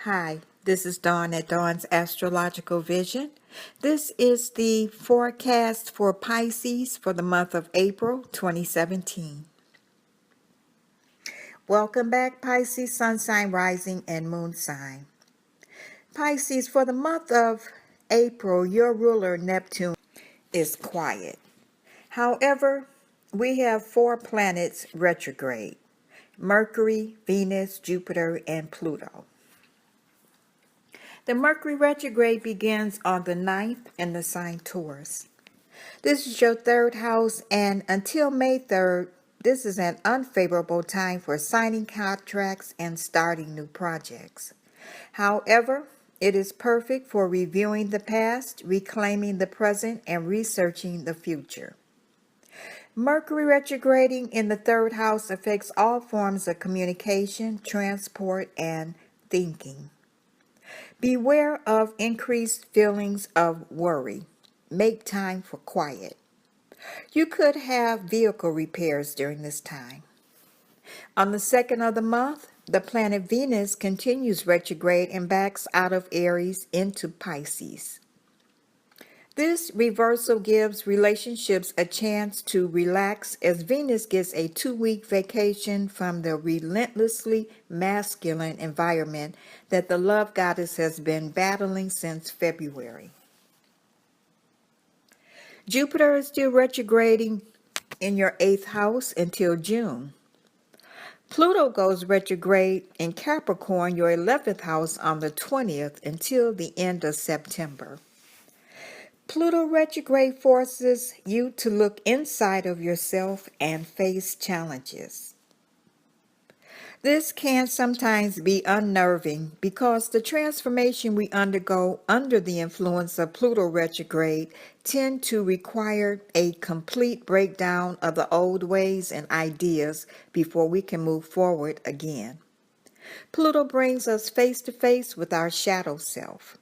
Hi, this is Dawn at Dawn's Astrological Vision. This is the forecast for Pisces for the month of April 2017. Welcome back, Pisces, Sun sign, rising, and moon sign. Pisces, for the month of April, your ruler, Neptune, is quiet. However, we have 4 planets retrograde: Mercury, Venus, Jupiter, and Pluto. The Mercury retrograde begins on the 9th in the sign Taurus. This is your 3rd house, and until May 3rd, this is an unfavorable time for signing contracts and starting new projects. However, it is perfect for reviewing the past, reclaiming the present, and researching the future. Mercury retrograding in the 3rd house affects all forms of communication, transport, and thinking. Beware of increased feelings of worry. Make time for quiet. You could have vehicle repairs during this time. On the 2nd of the month, the planet Venus continues retrograde and backs out of Aries into Pisces. This reversal gives relationships a chance to relax as Venus gets a 2-week vacation from the relentlessly masculine environment that the love goddess has been battling since February. Jupiter is still retrograding in your 8th house until June. Pluto goes retrograde in Capricorn, your 11th house, on the 20th until the end of September. Pluto retrograde forces you to look inside of yourself and face challenges. This can sometimes be unnerving because the transformation we undergo under the influence of Pluto retrograde tend to require a complete breakdown of the old ways and ideas before we can move forward again. Pluto brings us face to face with our shadow self.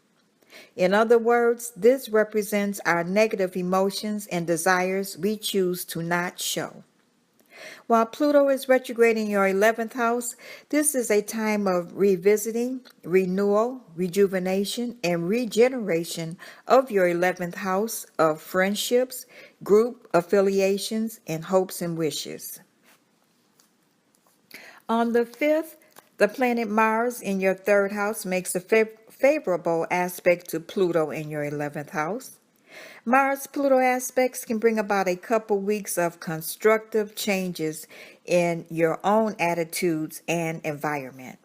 In other words, this represents our negative emotions and desires we choose to not show. While Pluto is retrograde in your 11th house, this is a time of revisiting, renewal, rejuvenation, and regeneration of your 11th house of friendships, group affiliations, and hopes and wishes. On the 5th, the planet Mars in your 3rd house makes a favorable aspect to Pluto in your 11th house. Mars-Pluto aspects can bring about a couple weeks of constructive changes in your own attitudes and environment.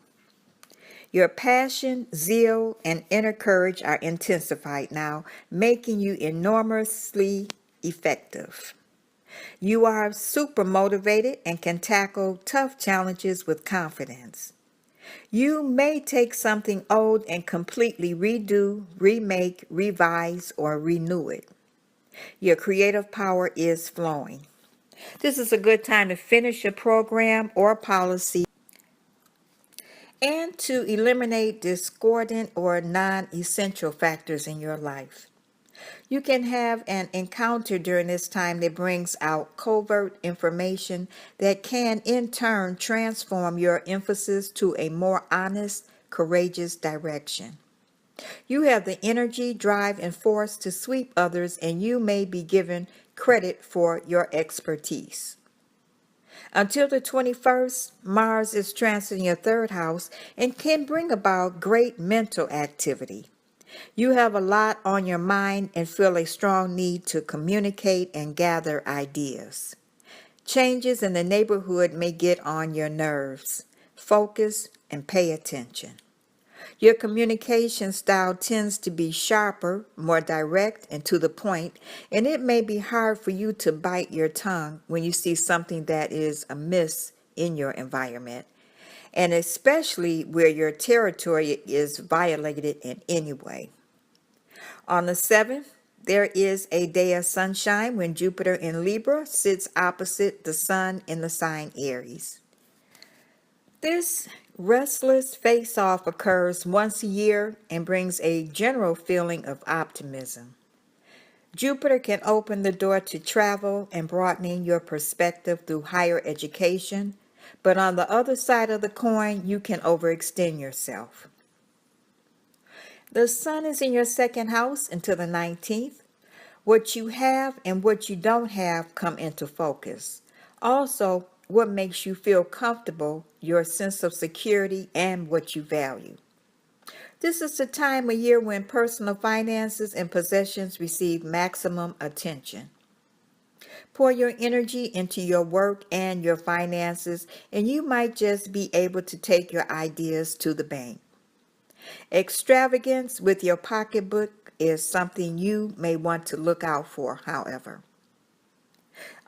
Your passion, zeal, and inner courage are intensified now, making you enormously effective. You are super motivated and can tackle tough challenges with confidence. You may take something old and completely redo, remake, revise, or renew it. Your creative power is flowing. This is a good time to finish a program or policy and to eliminate discordant or non-essential factors in your life. You can have an encounter during this time that brings out covert information that can in turn transform your emphasis to a more honest, courageous direction. You have the energy, drive, and force to sweep others, and you may be given credit for your expertise. Until the 21st, Mars is transiting your 3rd house and can bring about great mental activity. You have a lot on your mind and feel a strong need to communicate and gather ideas. Changes in the neighborhood may get on your nerves. Focus and pay attention. Your communication style tends to be sharper, more direct, and to the point, and it may be hard for you to bite your tongue when you see something that is amiss in your environment, and especially where your territory is violated in any way. On the 7th, there is a day of sunshine when Jupiter in Libra sits opposite the Sun in the sign Aries. This restless face-off occurs once a year and brings a general feeling of optimism. Jupiter can open the door to travel and broadening your perspective through higher education, but on the other side of the coin, you can overextend yourself. The sun is in your second house until the 19th. What you have and what you don't have come into focus. Also, what makes you feel comfortable, your sense of security, and what you value. This is the time of year when personal finances and possessions receive maximum attention. Pour your energy into your work and your finances, and you might just be able to take your ideas to the bank. Extravagance with your pocketbook is something you may want to look out for, however.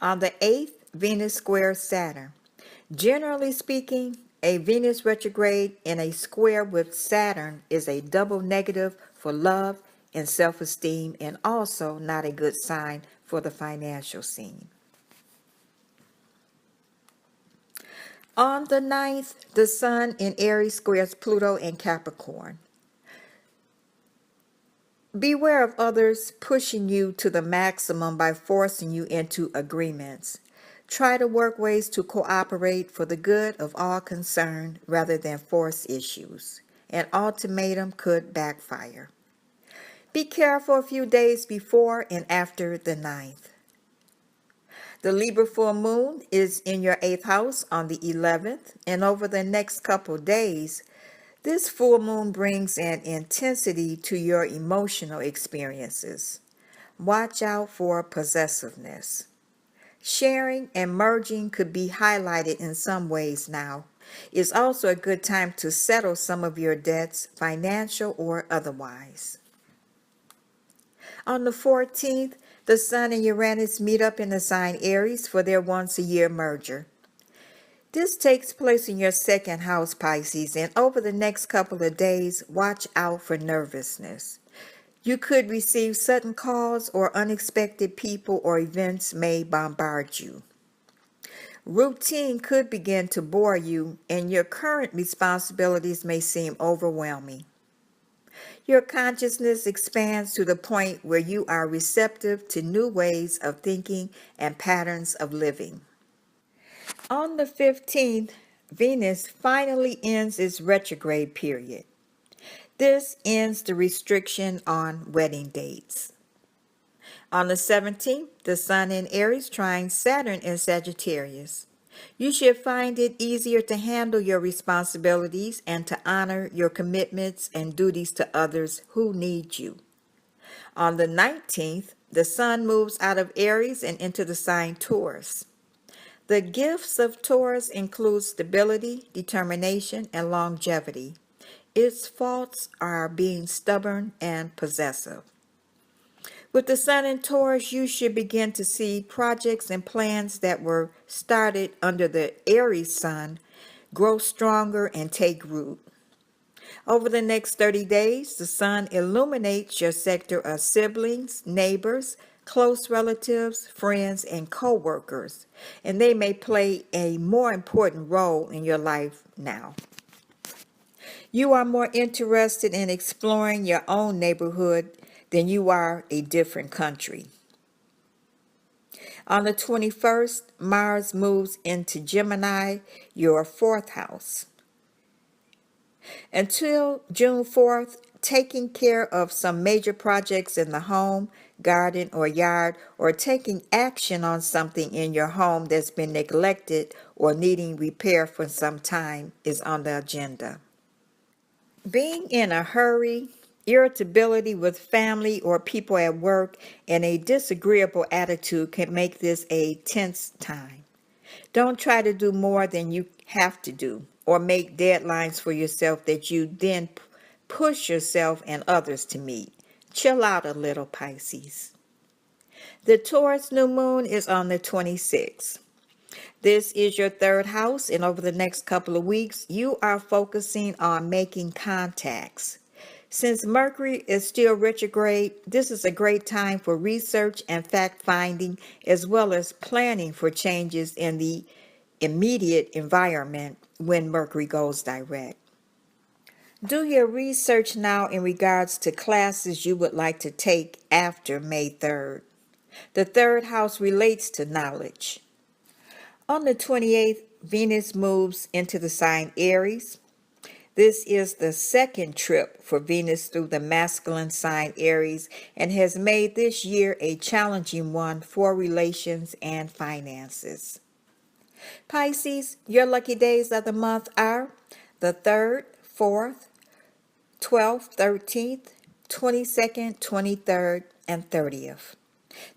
On the 8th, Venus squares Saturn. Generally speaking, a Venus retrograde in a square with Saturn is a double negative for love and self-esteem, and also not a good sign for the financial scene. On the 9th, the Sun in Aries squares Pluto in Capricorn. Beware of others pushing you to the maximum by forcing you into agreements. Try to work ways to cooperate for the good of all concerned rather than force issues. An ultimatum could backfire. Be careful a few days before and after the 9th. The Libra full moon is in your 8th house on the 11th, and over the next couple days, this full moon brings an intensity to your emotional experiences. Watch out for possessiveness. Sharing and merging could be highlighted in some ways now. It's also a good time to settle some of your debts, financial or otherwise. On the 14th, the Sun and Uranus meet up in the sign Aries for their once-a-year merger. This takes place in your second house, Pisces, and over the next couple of days, watch out for nervousness. You could receive sudden calls or unexpected people or events may bombard you. Routine could begin to bore you, and your current responsibilities may seem overwhelming. Your consciousness expands to the point where you are receptive to new ways of thinking and patterns of living. On the 15th, Venus finally ends its retrograde period. This ends the restriction on wedding dates. On the 17th, the Sun in Aries trines Saturn in Sagittarius. You should find it easier to handle your responsibilities and to honor your commitments and duties to others who need you. On the 19th, the Sun moves out of Aries and into the sign Taurus. The gifts of Taurus include stability, determination, and longevity. Its faults are being stubborn and possessive. With the Sun in Taurus, you should begin to see projects and plans that were started under the Aries Sun grow stronger and take root. Over the next 30 days, the Sun illuminates your sector of siblings, neighbors, close relatives, friends, and co-workers, and they may play a more important role in your life now. You are more interested in exploring your own neighborhood than you are a different country. On the 21st, Mars moves into Gemini, your 4th house. Until June 4th, taking care of some major projects in the home, garden, or yard, or taking action on something in your home that's been neglected or needing repair for some time is on the agenda. Being in a hurry, irritability with family or people at work, and a disagreeable attitude can make this a tense time. Don't try to do more than you have to do, or make deadlines for yourself that you then push yourself and others to meet. Chill out a little, Pisces. The Taurus new moon is on the 26th. This is your 3rd house, and over the next couple of weeks, you are focusing on making contacts. Since Mercury is still retrograde, this is a great time for research and fact-finding, as well as planning for changes in the immediate environment when Mercury goes direct. Do your research now in regards to classes you would like to take after May 3rd. The 3rd house relates to knowledge. On the 28th, Venus moves into the sign Aries. This is the second trip for Venus through the masculine sign Aries and has made this year a challenging one for relations and finances. Pisces, your lucky days of the month are the 3rd, 4th, 12th, 13th, 22nd, 23rd, and 30th.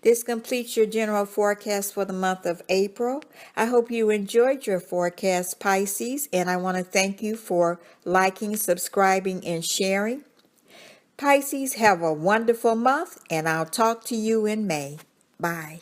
This completes your general forecast for the month of April. I hope you enjoyed your forecast, Pisces, and I want to thank you for liking, subscribing, and sharing. Pisces, have a wonderful month, and I'll talk to you in May. Bye.